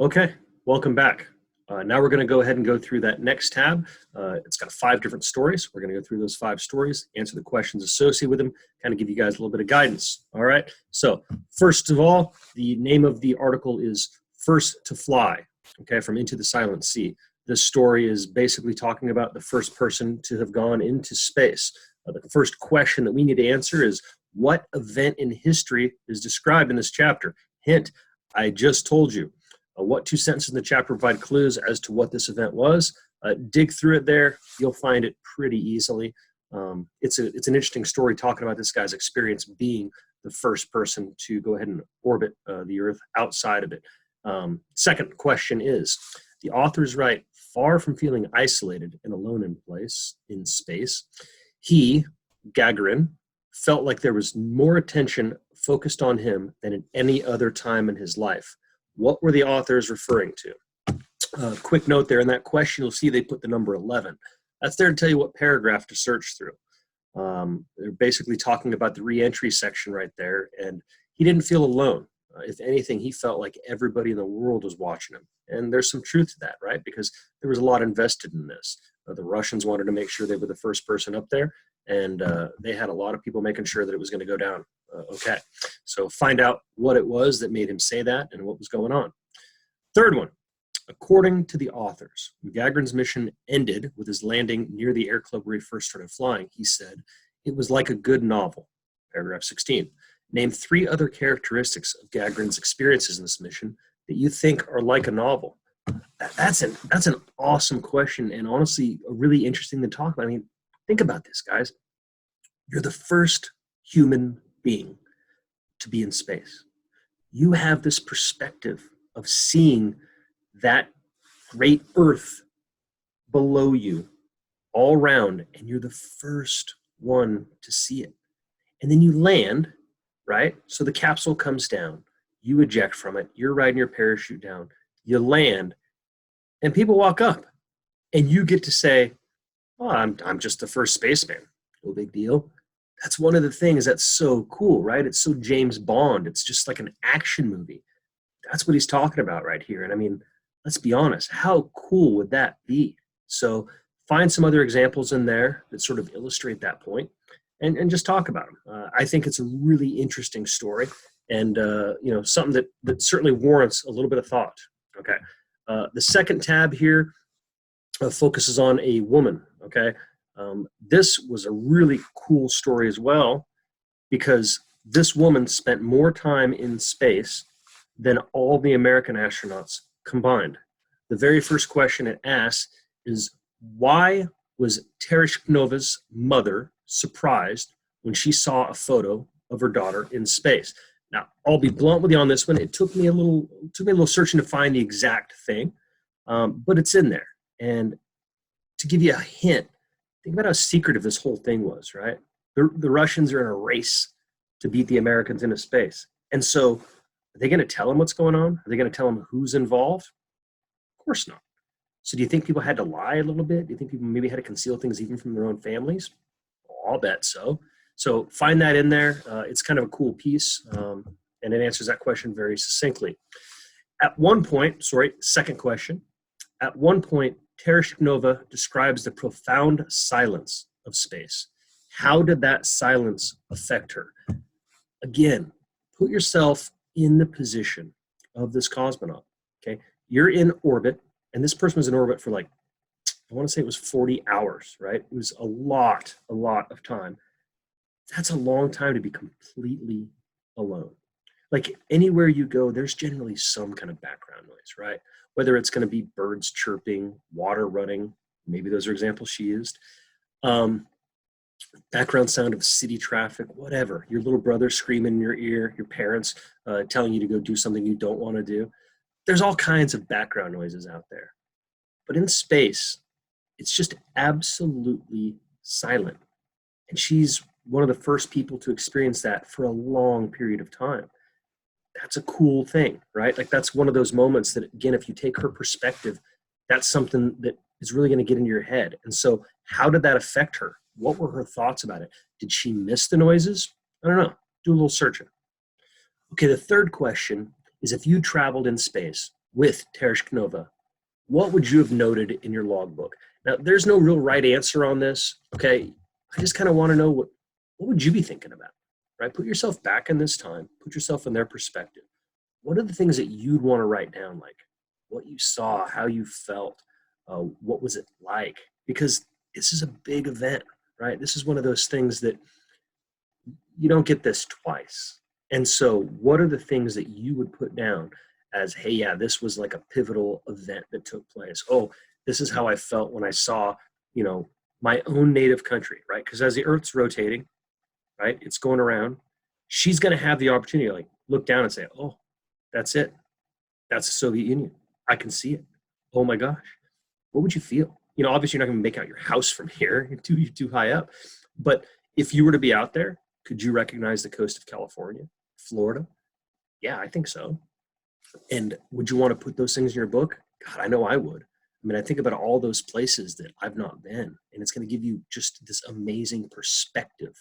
Okay, welcome back. Now we're going to go ahead and go through that next tab. It's got 5 different stories. We're going to go through those 5 stories, answer the questions associated with them, kind of give you guys a little bit of guidance. All right, so first of all, the name of the article is First to Fly, okay, from Into the Silent Sea. This story is basically talking about the first person to have gone into space. The first question that we need to answer is, what event in history is described in this chapter? Hint, I just told you. What 2 sentences in the chapter provide clues as to what this event was? Dig through it there. You'll find it pretty easily. It's an interesting story talking about this guy's experience being the first person to go ahead and orbit the Earth outside of it. Second question is, the authors write, far from feeling isolated and alone in space, he, Gagarin, felt like there was more attention focused on him than at any other time in his life. What were the authors referring to? Quick note there in that question, you'll see they put the number 11. That's there to tell you what paragraph to search through. They're basically talking about the re-entry section right there, and he didn't feel alone. If anything, he felt like everybody in the world was watching him. And there's some truth to that, right? Because there was a lot invested in this. The Russians wanted to make sure they were the first person up there, and they had a lot of people making sure that it was going to go down. Okay, so find out what it was that made him say that and what was going on. Third one, according to the authors, when Gagarin's mission ended with his landing near the air club where he first started flying, he said, it was like a good novel. Paragraph 16. Name 3 other characteristics of Gagarin's experiences in this mission that you think are like a novel. That's an awesome question, and honestly, a really interesting to talk about. I mean, think about this, guys. You're the first human being to be in space. You have this perspective of seeing that great Earth below you all around, and you're the first one to see it. And then you land, right? So the capsule comes down, you eject from it, you're riding your parachute down, you land, and people walk up, and you get to say, oh, I'm just the first spaceman. No big deal. That's one of the things that's so cool, right? It's so James Bond. It's just like an action movie. That's what he's talking about right here. And I mean, let's be honest, how cool would that be? So find some other examples in there that sort of illustrate that point, and just talk about them. I think it's a really interesting story, and something that certainly warrants a little bit of thought. Okay. The second tab here focuses on a woman, okay? This was a really cool story as well, because this woman spent more time in space than all the American astronauts combined. The very first question it asks is, why was Tereshkova's mother surprised when she saw a photo of her daughter in space? Now, I'll be blunt with you on this one. It took me a little searching to find the exact thing, but it's in there. And to give you a hint, think about how secretive this whole thing was, right? The Russians are in a race to beat the Americans into space. And so are they going to tell them what's going on? Are they going to tell them who's involved? Of course not. So do you think people had to lie a little bit? Do you think people maybe had to conceal things even from their own families? I'll bet so. So find that in there. It's kind of a cool piece, and it answers that question very succinctly. At one point, second question. At one point, Tereshkova describes the profound silence of space. How did that silence affect her? Again, put yourself in the position of this cosmonaut, okay? You're in orbit, and this person was in orbit for I want to say it was 40 hours, right? It was a lot of time. That's a long time to be completely alone. Like anywhere you go, there's generally some kind of background noise, right? Whether it's going to be birds chirping, water running, maybe those are examples she used, background sound of city traffic, whatever, your little brother screaming in your ear, your parents telling you to go do something you don't want to do. There's all kinds of background noises out there. But in space, it's just absolutely silent. And she's one of the first people to experience that for a long period of time. That's a cool thing, right? Like that's one of those moments that, again, if you take her perspective, that's something that is really going to get into your head. And so how did that affect her? What were her thoughts about it? Did she miss the noises? I don't know. Do a little searching. Okay, the third question is, if you traveled in space, with Tereshknova, what would you have noted in your logbook? Now, there's no real right answer on this, okay? I just kind of want to know what would you be thinking about, right? Put yourself back in this time, put yourself in their perspective. What are the things that you'd want to write down, like what you saw, how you felt, what was it like? Because this is a big event, right? This is one of those things that you don't get this twice. And so what are the things that you would put down as, hey, yeah, this was like a pivotal event that took place. Oh, this is how I felt when I saw, my own native country, right? Because as the Earth's rotating, right, it's going around, she's going to have the opportunity to like look down and say, oh, that's it. That's the Soviet Union. I can see it. Oh my gosh. What would you feel? Obviously you're not going to make out your house from here. You're too high up. But if you were to be out there, could you recognize the coast of California, Florida? Yeah, I think so. And would you want to put those things in your book? God, I know I would. I mean, I think about all those places that I've not been, and it's going to give you just this amazing perspective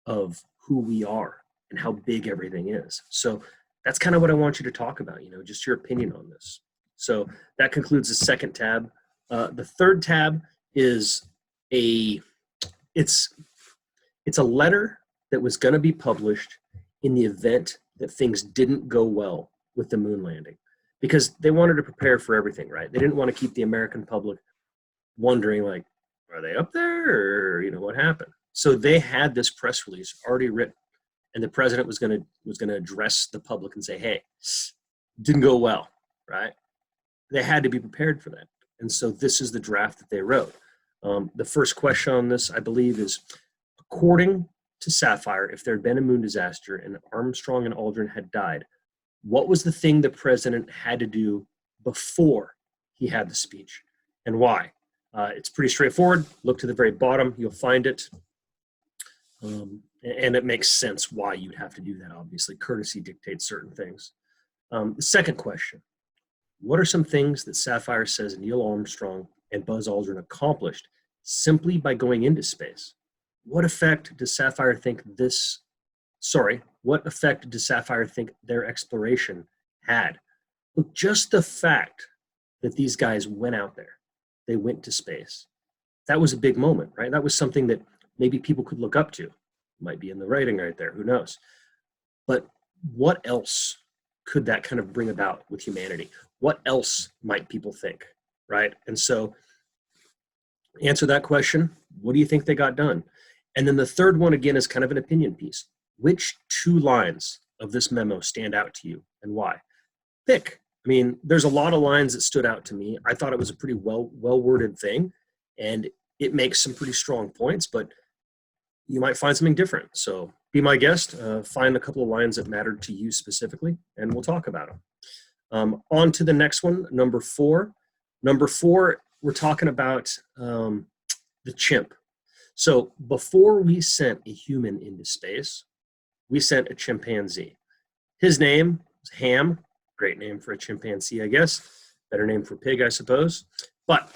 of who we are and how big everything is. So that's kind of what I want you to talk about, just your opinion on this. So that concludes the second tab. The third tab is it's a letter that was going to be published in the event that things didn't go well with the moon landing, because they wanted to prepare for everything, right? They didn't want to keep the American public wondering, like, are they up there, or what happened? So they had this press release already written, and the president was going to address the public and say, hey, didn't go well, right? They had to be prepared for that. And so this is the draft that they wrote. The first question on this, I believe, is, according to Sapphire, if there had been a moon disaster and Armstrong and Aldrin had died, what was the thing the president had to do before he had the speech, and why? It's pretty straightforward. Look to the very bottom. You'll find it. And it makes sense why you'd have to do that, obviously. Courtesy dictates certain things. The second question, what are some things that Sapphire says Neil Armstrong and Buzz Aldrin accomplished simply by going into space? What effect does Sapphire think their exploration had? Look, just the fact that these guys went out there, they went to space, that was a big moment, right? That was something that maybe people could look up to. Might be in the writing right there, who knows? But what else could that kind of bring about with humanity? What else might people think, right? And so answer that question. What do you think they got done? And then the third one, again, is kind of an opinion piece. Which two lines of this memo stand out to you, and why? Pick. I mean, there's a lot of lines that stood out to me. I thought it was a pretty well-worded thing, and it makes some pretty strong points, but you might find something different. So be my guest, find a couple of lines that mattered to you specifically, and we'll talk about them. On to the next one, number 4. Number 4, we're talking about the chimp. So before we sent a human into space, we sent a chimpanzee. His name was Ham. Great name for a chimpanzee, I guess. Better name for pig, I suppose. But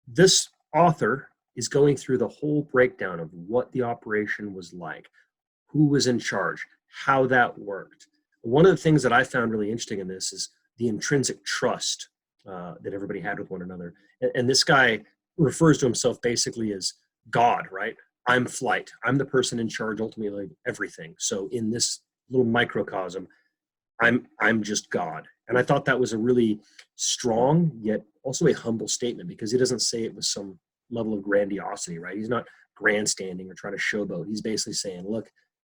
this author is going through the whole breakdown of what the operation was like, who was in charge, how that worked. One of the things that I found really interesting in this is the intrinsic trust that everybody had with one another. And this guy refers to himself basically as God, right? I'm flight. I'm the person in charge ultimately of everything. So in this little microcosm, I'm just God. And I thought that was a really strong yet also a humble statement, because he doesn't say it with some level of grandiosity, right? He's not grandstanding or trying to showboat. He's basically saying, look,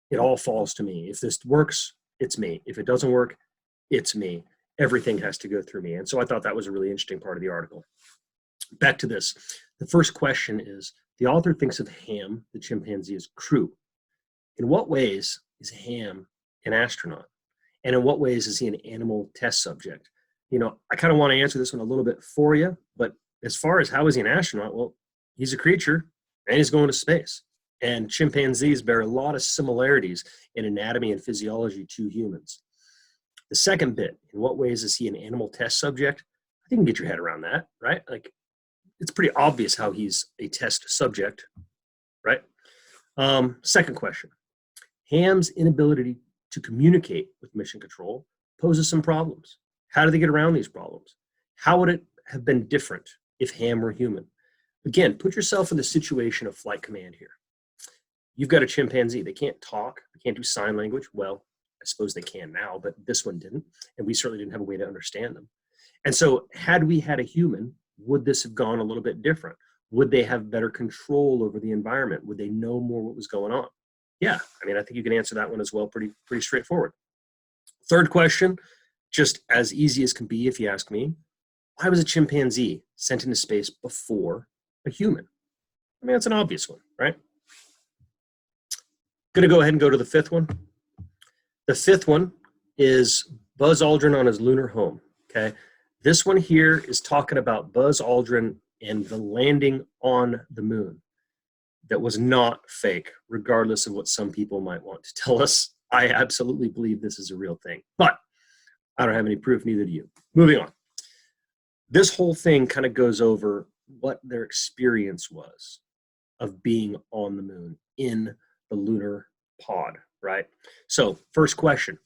it all falls to me. If this works, it's me. If it doesn't work, it's me. Everything has to go through me. And so I thought that was a really interesting part of the article. Back to this. The first question is, the author thinks of Ham, the chimpanzee, as crew. In what ways is Ham an astronaut? And in what ways is he an animal test subject? I kind of want to answer this one a little bit for you, but as far as how is he an astronaut, well, he's a creature and he's going to space. And chimpanzees bear a lot of similarities in anatomy and physiology to humans. The second bit, in what ways is he an animal test subject? I think you can get your head around that, right? Like, it's pretty obvious how he's a test subject, right? Second question, Ham's inability to communicate with mission control poses some problems. How do they get around these problems? How would it have been different if Ham were human? Again, put yourself in the situation of flight command here. You've got a chimpanzee. They can't talk. They can't do sign language. Well, I suppose they can now, but this one didn't. And we certainly didn't have a way to understand them. And so had we had a human, would this have gone a little bit different? Would they have better control over the environment? Would they know more what was going on? Yeah, I mean, I think you can answer that one as well, pretty straightforward. Third question, just as easy as can be if you ask me, why was a chimpanzee sent into space before a human? I mean, that's an obvious one, right? Gonna go ahead and go to the fifth one. The fifth one is Buzz Aldrin on his lunar home, okay? This one here is talking about Buzz Aldrin and the landing on the moon. That was not fake, regardless of what some people might want to tell us. I absolutely believe this is a real thing, but I don't have any proof, neither do you. Moving on. This whole thing kind of goes over what their experience was of being on the moon in the lunar pod, right? So first question,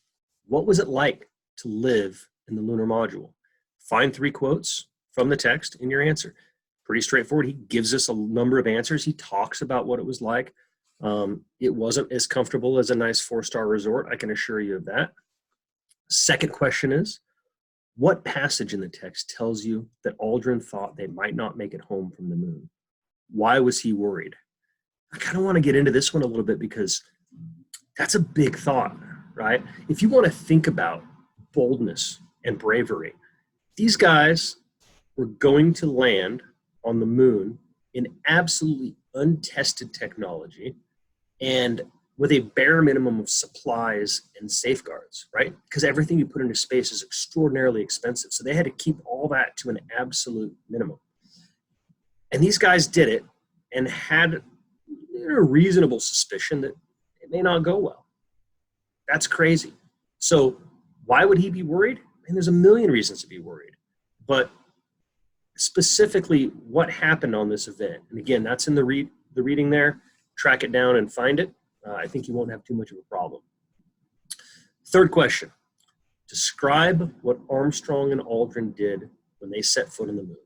what was it like to live in the lunar module? Find 3 quotes from the text in your answer. Pretty straightforward. He gives us a number of answers. He talks about what it was like. It wasn't as comfortable as a nice 4-star resort, I can assure you of that. Second question is, what passage in the text tells you that Aldrin thought they might not make it home from the moon? Why was he worried? I kind of want to get into this one a little bit because that's a big thought, right? If you want to think about boldness and bravery, these guys were going to land on the moon in absolutely untested technology and with a bare minimum of supplies and safeguards, right? Because everything you put into space is extraordinarily expensive. So they had to keep all that to an absolute minimum. And these guys did it and had a reasonable suspicion that it may not go well. That's crazy. So why would he be worried? I mean, there's a million reasons to be worried. But specifically what happened on this event, and again, that's in the reading there, track it down and find it. I think you won't have too much of a problem. Third question, describe what Armstrong and Aldrin did when they set foot on the moon.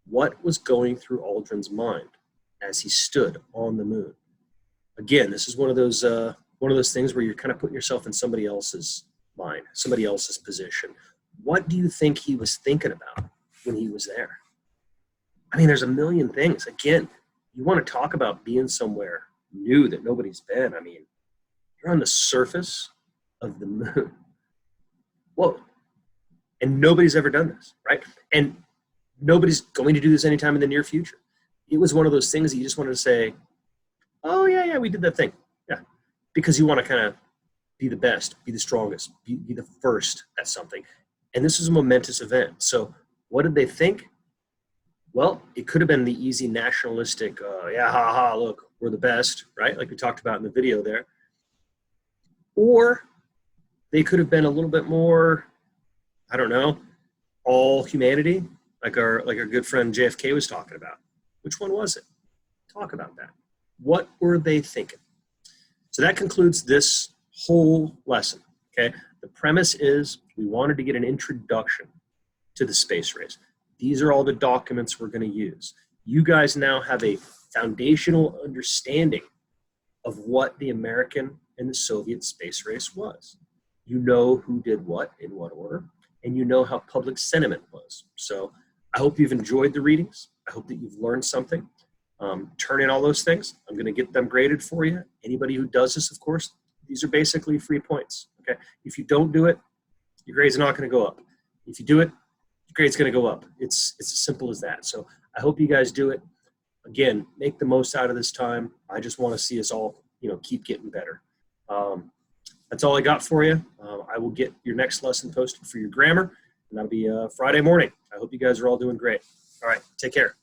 What was going through Aldrin's mind as he stood on the moon? Again, this is one of those things where you're kind of putting yourself in somebody else's mind, somebody else's position. What do you think he was thinking about when he was there? I mean, there's a million things. Again, you want to talk about being somewhere new that nobody's been. I mean, you're on the surface of the moon. Whoa. And nobody's ever done this, right? And nobody's going to do this anytime in the near future. It was one of those things that you just wanted to say, oh, yeah, we did that thing. Yeah. Because you want to kind of be the best, be the strongest, be the first at something. And this is a momentous event. So what did they think? Well, it could have been the easy nationalistic, look, we're the best, right? Like we talked about in the video there. Or they could have been a little bit more, I don't know, all humanity, like our good friend JFK was talking about. Which one was it? Talk about that. What were they thinking? So that concludes this whole lesson, okay? The premise is we wanted to get an introduction to the space race. These are all the documents we're going to use. You guys now have a foundational understanding of what the American and the Soviet space race was. You know who did what in what order, and you know how public sentiment was. So I hope you've enjoyed the readings. I hope that you've learned something. Turn in all those things. I'm going to get them graded for you. Anybody who does this, of course, these are basically free points. Okay. If you don't do it, your grade's not going to go up. If you do it, your grade's going to go up. It's as simple as that. So I hope you guys do it. Again, make the most out of this time. I just want to see us all, keep getting better. That's all I got for you. I will get your next lesson posted for your grammar, and that'll be Friday morning. I hope you guys are all doing great. All right. Take care.